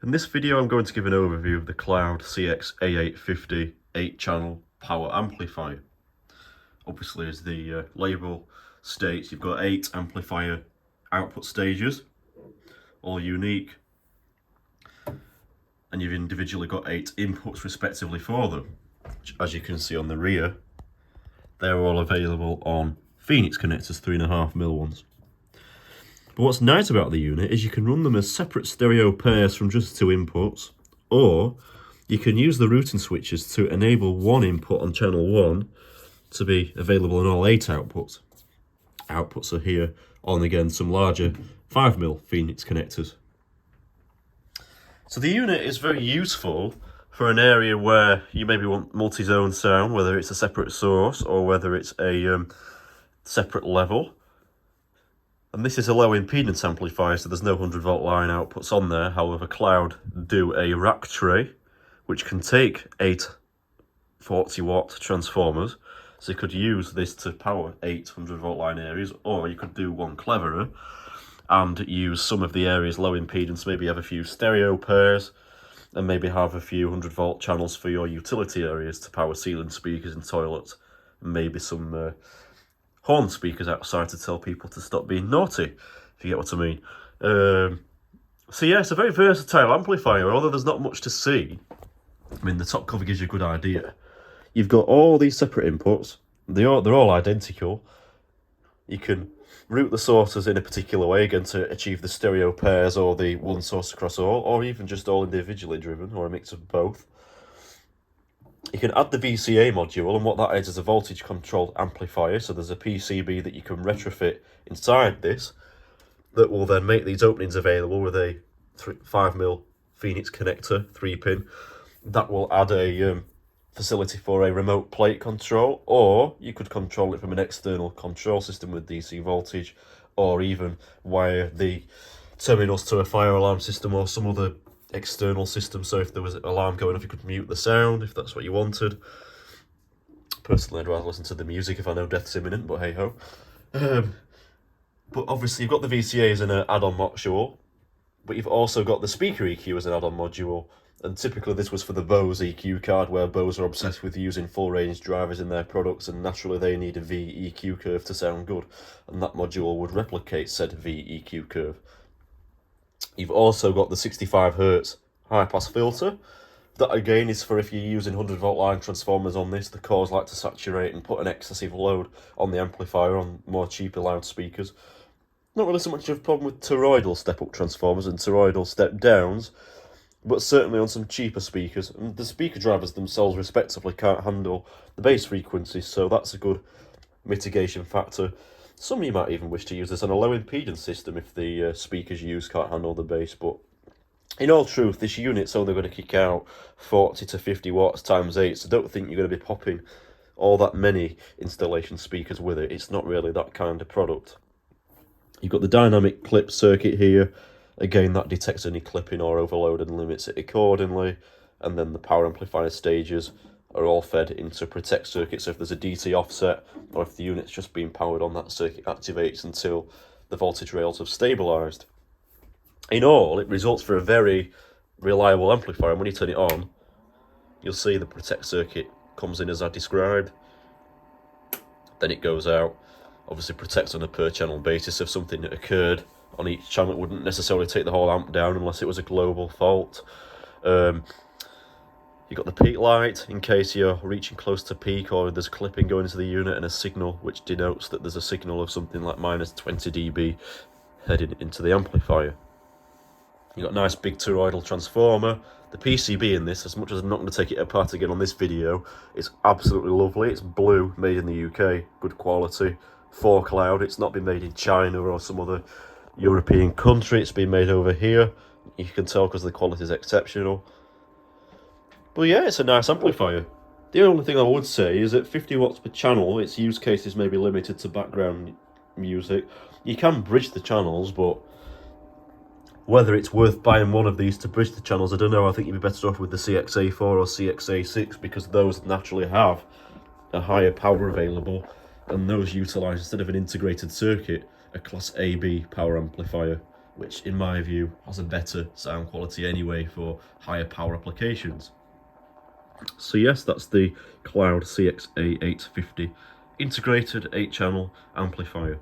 In this video I'm going to give an overview of the Cloud CX-A850 8-channel power amplifier. Obviously, as the label states, you've got 8 amplifier output stages, all unique, and you've individually got 8 inputs respectively for them. As you can see on the rear, they're all available on Phoenix connectors, 3.5mm ones. But what's nice about the unit is you can run them as separate stereo pairs from just 2 inputs, or you can use the routing switches to enable one input on channel 1 to be available on all 8 outputs. Outputs are here on, again, some larger 5mm Phoenix connectors. So the unit is very useful for an area where you maybe want multi-zone sound, whether it's a separate source or whether it's a separate level. And this is a low impedance amplifier, so there's no 100-volt line outputs on there. However, Cloud do a rack tray, which can take 8 40-watt transformers. So you could use this to power 8 100-volt line areas, or you could do one cleverer and use some of the areas low impedance, maybe have a few stereo pairs, and maybe have a few 100-volt channels for your utility areas to power ceiling speakers in toilets, and maybe some horn speakers outside to tell people to stop being naughty, if you get what I mean. So yeah, it's a very versatile amplifier, although there's not much to see. I mean, the top cover gives you a good idea. You've got all these separate inputs. They're all identical. You can route the sources in a particular way, again, to achieve the stereo pairs or the one source across all, or even just all individually driven, or a mix of both. You can add the VCA module, and what that is a voltage controlled amplifier. So there's a PCB that you can retrofit inside this that will then make these openings available with a 5mm Phoenix connector, 3-pin. That will add a facility for a remote plate control, or you could control it from an external control system with DC voltage, or even wire the terminals to a fire alarm system or some other external system. So if there was an alarm going off, you could mute the sound if that's what you wanted. Personally, I'd rather listen to the music if I know death's imminent, but hey ho. But obviously you've got the VCA as an add-on module, but you've also got the speaker EQ as an add-on module. And typically this was for the Bose EQ card, where Bose are obsessed with using full range drivers in their products, and naturally they need a V EQ curve to sound good, and that module would replicate said V EQ curve. You've also got the 65Hz high pass filter. That again is for if you're using 100-volt line transformers on this. The cores like to saturate and put an excessive load on the amplifier on more cheaper loudspeakers. Not really so much of a problem with toroidal step-up transformers and toroidal step-downs, but certainly on some cheaper speakers. And the speaker drivers themselves respectively can't handle the bass frequencies, so that's a good mitigation factor. Some you might even wish to use this on a low impedance system if the speakers used can't handle the bass, but in all truth, this unit's only going to kick out 40 to 50 watts times 8, so don't think you're going to be popping all that many installation speakers with it. It's not really that kind of product. You've got the dynamic clip circuit here. Again, that detects any clipping or overload and limits it accordingly. And then the power amplifier stages are all fed into a protect circuit, so if there's a DC offset, or if the unit's just being powered on, that circuit activates until the voltage rails have stabilised. In all, it results for a very reliable amplifier, and when you turn it on, you'll see the protect circuit comes in as I described. Then it goes out, obviously protects on a per channel basis. If something occurred on each channel, it wouldn't necessarily take the whole amp down unless it was a global fault. You've got the peak light in case you're reaching close to peak or there's clipping going into the unit, and a signal which denotes that there's a signal of something like minus 20 dB heading into the amplifier. You've got a nice big toroidal transformer. The PCB in this, as much as I'm not going to take it apart again on this video, it's absolutely lovely. It's blue, made in the UK, good quality, for Cloud. It's not been made in China or some other European country. It's been made over here. You can tell because the quality is exceptional. But yeah, it's a nice amplifier. The only thing I would say is that 50 watts per channel, its use cases may be limited to background music. You can bridge the channels, but whether it's worth buying one of these to bridge the channels, I don't know. I think you'd be better off with the CX-A4 or CX-A6, because those naturally have a higher power available, and those utilise, instead of an integrated circuit, a Class AB power amplifier, which in my view has a better sound quality anyway for higher power applications. So yes, that's the Cloud CX-A850 integrated 8-channel amplifier.